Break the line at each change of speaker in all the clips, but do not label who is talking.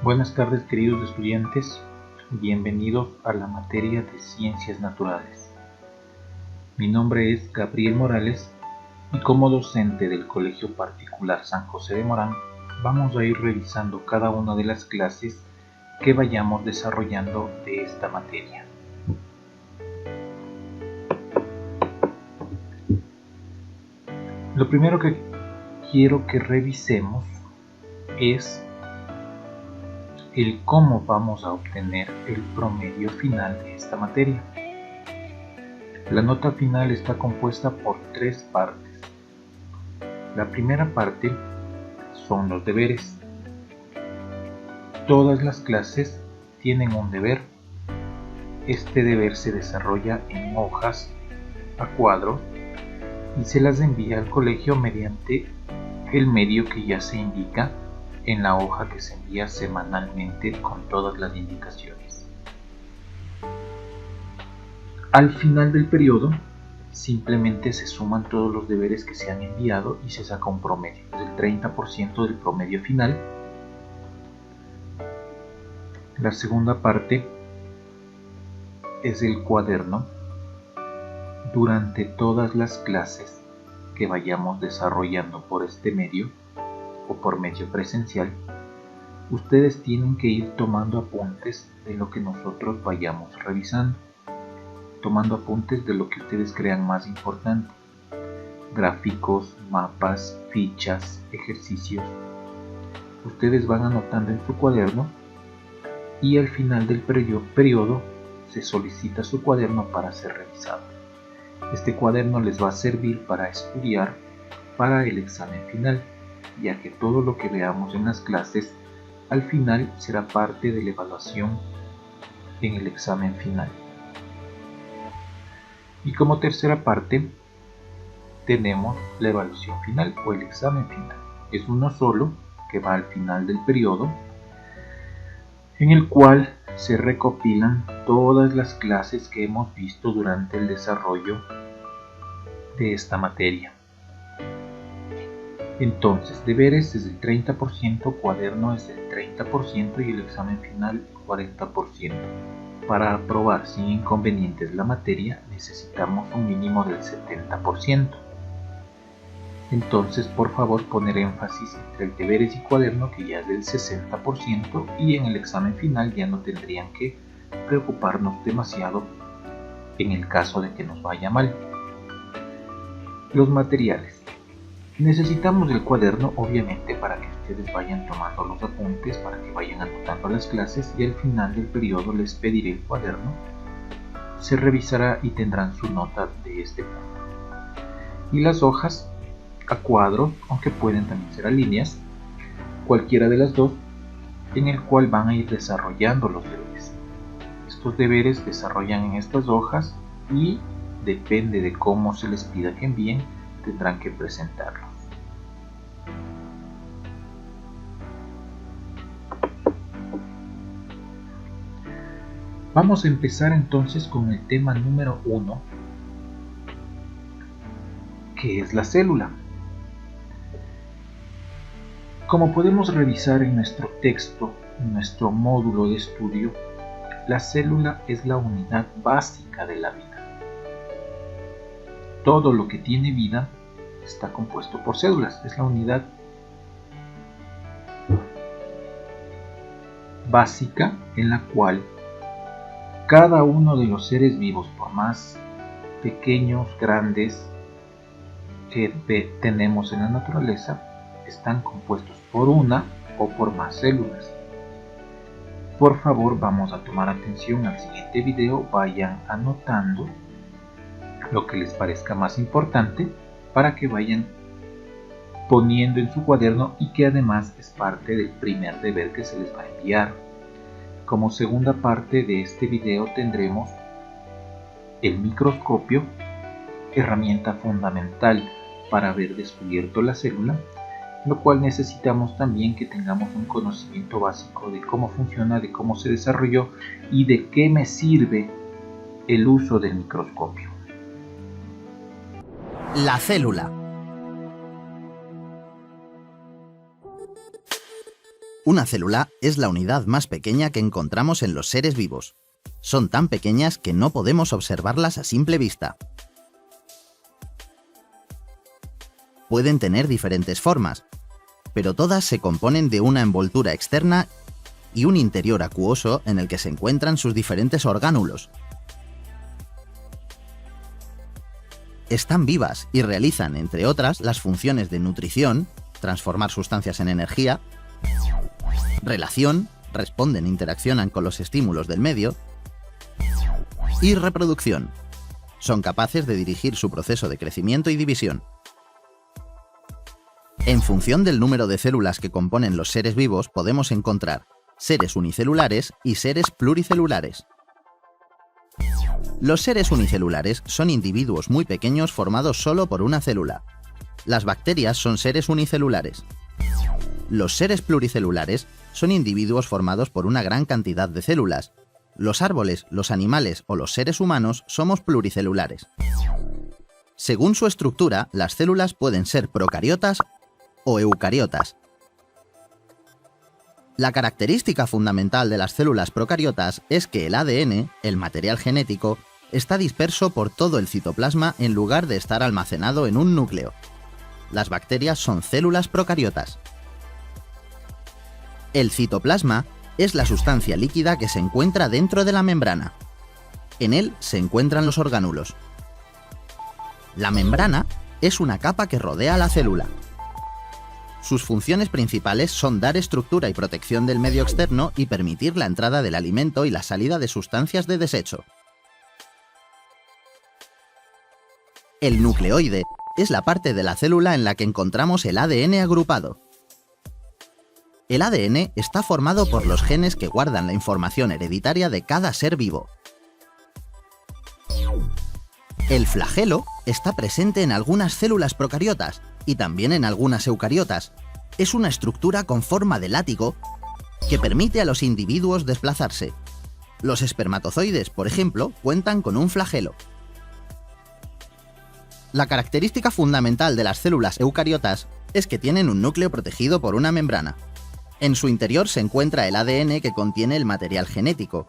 Buenas tardes, queridos estudiantes, bienvenidos a la materia de Ciencias Naturales. Mi nombre es Gabriel Morales y como docente del Colegio Particular San José de Morán, vamos a ir revisando cada una de las clases que vayamos desarrollando de esta materia. Lo primero que quiero que revisemos es el cómo vamos a obtener el promedio final de esta materia. La nota final está compuesta por 3 partes. La primera parte son los deberes. Todas las clases tienen un deber. Este deber se desarrolla en hojas a cuadros y se las envía al colegio mediante el medio que ya se indica en la hoja que se envía semanalmente con todas las indicaciones. Al final del periodo simplemente se suman todos los deberes que se han enviado y se saca un promedio, es el 30% del promedio final. La segunda parte es el cuaderno. Durante todas las clases que vayamos desarrollando por este medio o por medio presencial, ustedes tienen que ir tomando apuntes de lo que nosotros vayamos revisando, tomando apuntes de lo que ustedes crean más importante, gráficos, mapas, fichas, ejercicios. Ustedes van anotando en su cuaderno y al final del periodo se solicita su cuaderno para ser revisado. Este cuaderno les va a servir para estudiar para el examen final, ya que todo lo que veamos en las clases al final será parte de la evaluación en el examen final. Y como tercera parte tenemos la evaluación final o el examen final. Es uno solo que va al final del periodo, en el cual se recopilan todas las clases que hemos visto durante el desarrollo de esta materia. Entonces, deberes es el 30%, cuaderno es el 30% y el examen final el 40%. Para aprobar sin inconvenientes la materia necesitamos un mínimo del 70%. Entonces, por favor, poner énfasis entre el deberes y cuaderno, que ya es del 60%, y en el examen final ya no tendrían que preocuparnos demasiado en el caso de que nos vaya mal. Los materiales. Necesitamos el cuaderno, obviamente, para que ustedes vayan tomando los apuntes, para que vayan anotando las clases, y al final del periodo les pediré el cuaderno. Se revisará y tendrán su nota de este punto. Y las hojas a cuadros, aunque pueden también ser a líneas, cualquiera de las dos, en el cual van a ir desarrollando los deberes. Estos deberes desarrollan en estas hojas y depende de cómo se les pida que envíen, tendrán que presentarlos. Vamos a empezar entonces con el tema número 1, que es la célula. Como podemos revisar en nuestro texto, en nuestro módulo de estudio, la célula es la unidad básica de la vida. Todo lo que tiene vida está compuesto por células, es la unidad básica en la cual cada uno de los seres vivos, por más pequeños, grandes que tenemos en la naturaleza, están compuestos por una o por más células. Por favor, vamos a tomar atención al siguiente video, vayan anotando lo que les parezca más importante para que vayan poniendo en su cuaderno y que además es parte del primer deber que se les va a enviar. Como segunda parte de este video tendremos el microscopio, herramienta fundamental para haber descubierto la célula, lo cual necesitamos también que tengamos un conocimiento básico de cómo funciona, de cómo se desarrolló y de qué me sirve el uso del microscopio.
La célula. Una célula es la unidad más pequeña que encontramos en los seres vivos. Son tan pequeñas que no podemos observarlas a simple vista. Pueden tener diferentes formas, pero todas se componen de una envoltura externa y un interior acuoso en el que se encuentran sus diferentes orgánulos. Están vivas y realizan, entre otras, las funciones de nutrición, transformar sustancias en energía, relación, responden e interaccionan con los estímulos del medio, y reproducción. Son capaces de dirigir su proceso de crecimiento y división. En función del número de células que componen los seres vivos, podemos encontrar seres unicelulares y seres pluricelulares. Los seres unicelulares son individuos muy pequeños formados solo por una célula. Las bacterias son seres unicelulares. Los seres pluricelulares son individuos formados por una gran cantidad de células. Los árboles, los animales o los seres humanos somos pluricelulares. Según su estructura, las células pueden ser procariotas o eucariotas. La característica fundamental de las células procariotas es que el ADN, el material genético, está disperso por todo el citoplasma en lugar de estar almacenado en un núcleo. Las bacterias son células procariotas. El citoplasma es la sustancia líquida que se encuentra dentro de la membrana. En él se encuentran los orgánulos. La membrana es una capa que rodea a la célula. Sus funciones principales son dar estructura y protección del medio externo y permitir la entrada del alimento y la salida de sustancias de desecho. El nucleoide es la parte de la célula en la que encontramos el ADN agrupado. El ADN está formado por los genes que guardan la información hereditaria de cada ser vivo. El flagelo está presente en algunas células procariotas y también en algunas eucariotas. Es una estructura con forma de látigo que permite a los individuos desplazarse. Los espermatozoides, por ejemplo, cuentan con un flagelo. La característica fundamental de las células eucariotas es que tienen un núcleo protegido por una membrana. En su interior se encuentra el ADN que contiene el material genético.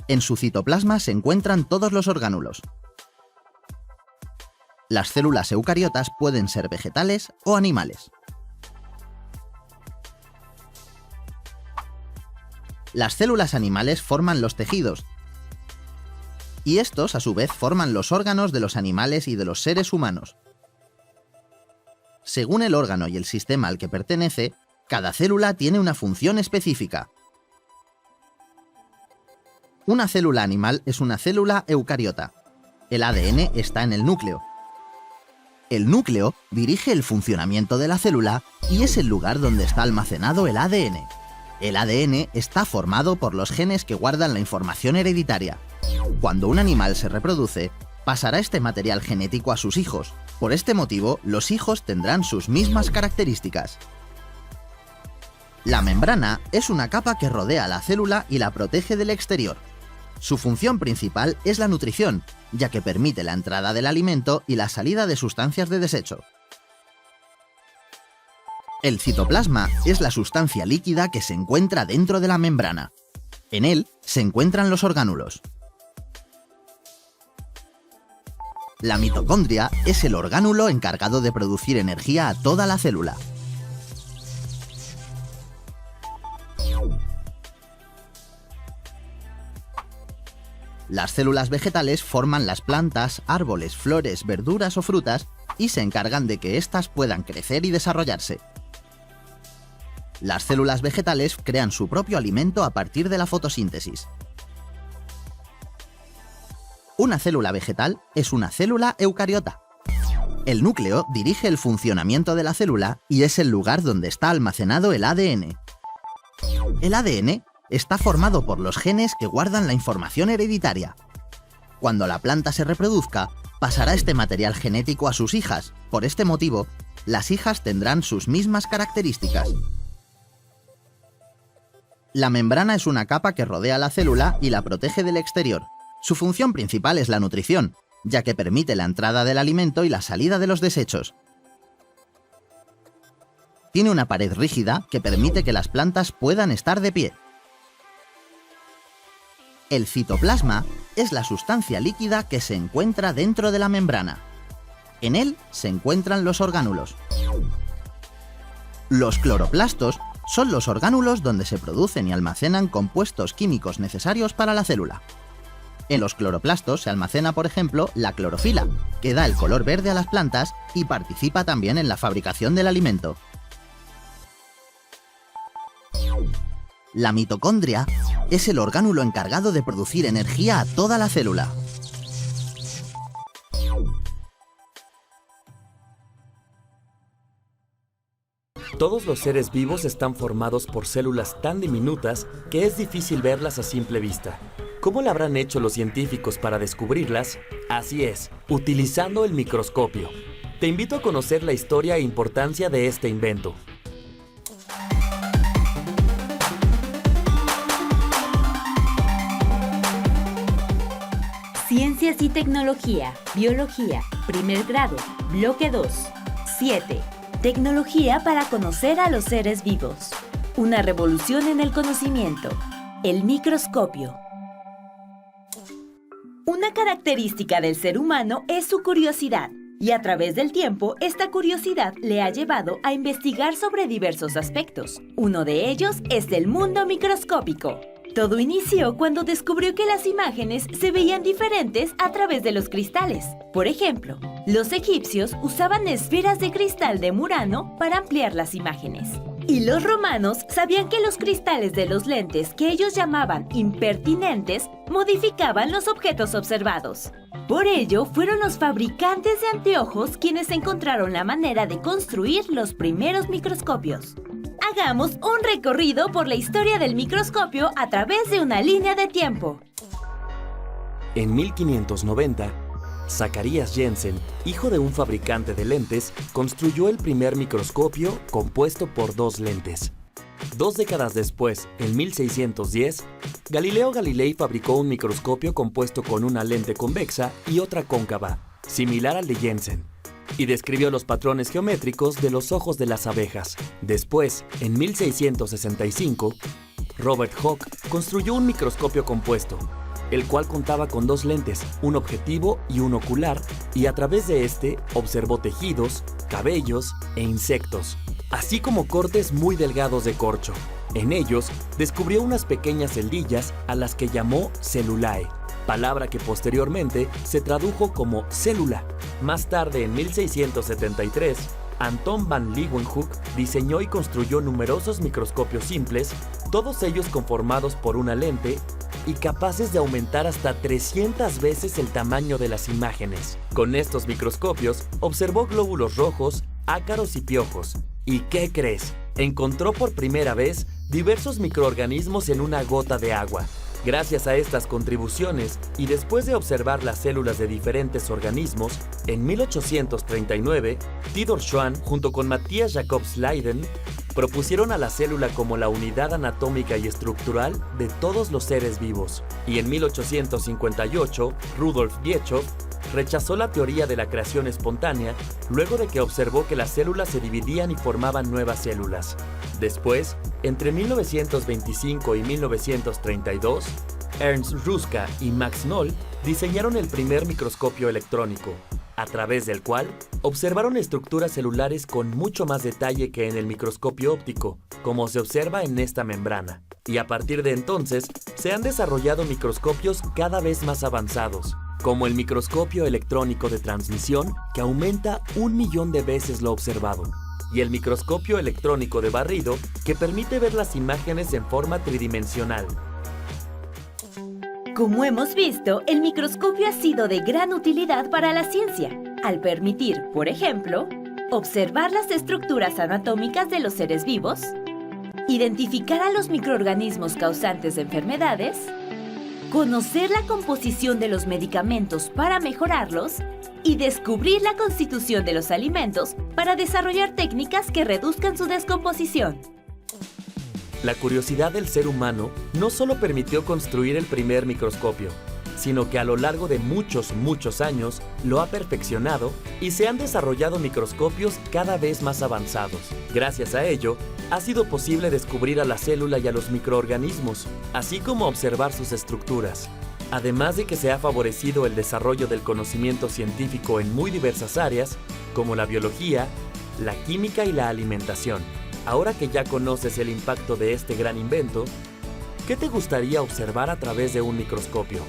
En su citoplasma se encuentran todos los orgánulos. Las células eucariotas pueden ser vegetales o animales. Las células animales forman los tejidos, y estos, a su vez, forman los órganos de los animales y de los seres humanos. Según el órgano y el sistema al que pertenece, cada célula tiene una función específica. Una célula animal es una célula eucariota. El ADN está en el núcleo. El núcleo dirige el funcionamiento de la célula y es el lugar donde está almacenado el ADN. El ADN está formado por los genes que guardan la información hereditaria. Cuando un animal se reproduce, pasará este material genético a sus hijos. Por este motivo, los hijos tendrán sus mismas características. La membrana es una capa que rodea a la célula y la protege del exterior. Su función principal es la nutrición, ya que permite la entrada del alimento y la salida de sustancias de desecho. El citoplasma es la sustancia líquida que se encuentra dentro de la membrana. En él se encuentran los orgánulos. La mitocondria es el orgánulo encargado de producir energía a toda la célula. Las células vegetales forman las plantas, árboles, flores, verduras o frutas y se encargan de que éstas puedan crecer y desarrollarse. Las células vegetales crean su propio alimento a partir de la fotosíntesis. Una célula vegetal es una célula eucariota. El núcleo dirige el funcionamiento de la célula y es el lugar donde está almacenado el ADN. El ADN está formado por los genes que guardan la información hereditaria. Cuando la planta se reproduzca, pasará este material genético a sus hijas. Por este motivo, las hijas tendrán sus mismas características. La membrana es una capa que rodea la célula y la protege del exterior. Su función principal es la nutrición, ya que permite la entrada del alimento y la salida de los desechos. Tiene una pared rígida que permite que las plantas puedan estar de pie. El citoplasma es la sustancia líquida que se encuentra dentro de la membrana. En él se encuentran los orgánulos. Los cloroplastos son los orgánulos donde se producen y almacenan compuestos químicos necesarios para la célula. En los cloroplastos se almacena, por ejemplo, la clorofila, que da el color verde a las plantas y participa también en la fabricación del alimento. La mitocondria es el orgánulo encargado de producir energía a toda la célula.
Todos los seres vivos están formados por células tan diminutas que es difícil verlas a simple vista. ¿Cómo lo habrán hecho los científicos para descubrirlas? Así es, utilizando el microscopio. Te invito a conocer la historia e importancia de este invento.
Ciencias y Tecnología, Biología, Primer Grado, Bloque 2. 7. Tecnología para conocer a los seres vivos. Una revolución en el conocimiento. El microscopio. Una característica del ser humano es su curiosidad, y a través del tiempo, esta curiosidad le ha llevado a investigar sobre diversos aspectos. Uno de ellos es el mundo microscópico. Todo inició cuando descubrió que las imágenes se veían diferentes a través de los cristales. Por ejemplo, los egipcios usaban esferas de cristal de Murano para ampliar las imágenes. Y los romanos sabían que los cristales de los lentes que ellos llamaban impertinentes modificaban los objetos observados. Por ello, fueron los fabricantes de anteojos quienes encontraron la manera de construir los primeros microscopios. Hagamos un recorrido por la historia del microscopio a través de una línea de tiempo.
En 1590, Zacarías Jensen, hijo de un fabricante de lentes, construyó el primer microscopio compuesto por dos lentes. 2 décadas después, en 1610, Galileo Galilei fabricó un microscopio compuesto con una lente convexa y otra cóncava, similar al de Jensen, y describió los patrones geométricos de los ojos de las abejas. Después, en 1665, Robert Hooke construyó un microscopio compuesto, el cual contaba con 2 lentes, un objetivo y un ocular, y a través de este observó tejidos, cabellos e insectos, así como cortes muy delgados de corcho. En ellos descubrió unas pequeñas celdillas a las que llamó cellulae, palabra que posteriormente se tradujo como célula. Más tarde, en 1673, Anton van Leeuwenhoek diseñó y construyó numerosos microscopios simples, todos ellos conformados por una lente y capaces de aumentar hasta 300 veces el tamaño de las imágenes. Con estos microscopios observó glóbulos rojos, ácaros y piojos. ¿Y qué crees? Encontró por primera vez diversos microorganismos en una gota de agua. Gracias a estas contribuciones, y después de observar las células de diferentes organismos, en 1839, Theodor Schwann, junto con Matthias Jacobs Leiden, propusieron a la célula como la unidad anatómica y estructural de todos los seres vivos. Y en 1858, Rudolf Virchow rechazó la teoría de la creación espontánea luego de que observó que las células se dividían y formaban nuevas células. Después, entre 1925 y 1932, Ernst Ruska y Max Noll diseñaron el primer microscopio electrónico, a través del cual observaron estructuras celulares con mucho más detalle que en el microscopio óptico, como se observa en esta membrana. Y a partir de entonces, se han desarrollado microscopios cada vez más avanzados, como el microscopio electrónico de transmisión, que aumenta 1.000.000 de veces lo observado, y el microscopio electrónico de barrido, que permite ver las imágenes en forma tridimensional.
Como hemos visto, el microscopio ha sido de gran utilidad para la ciencia, al permitir, por ejemplo, observar las estructuras anatómicas de los seres vivos, identificar a los microorganismos causantes de enfermedades, conocer la composición de los medicamentos para mejorarlos y descubrir la constitución de los alimentos para desarrollar técnicas que reduzcan su descomposición.
La curiosidad del ser humano no solo permitió construir el primer microscopio, sino que a lo largo de muchos años lo ha perfeccionado y se han desarrollado microscopios cada vez más avanzados. Gracias a ello, ha sido posible descubrir a la célula y a los microorganismos, así como observar sus estructuras. Además de que se ha favorecido el desarrollo del conocimiento científico en muy diversas áreas, como la biología, la química y la alimentación. Ahora que ya conoces el impacto de este gran invento, ¿qué te gustaría observar a través de un microscopio?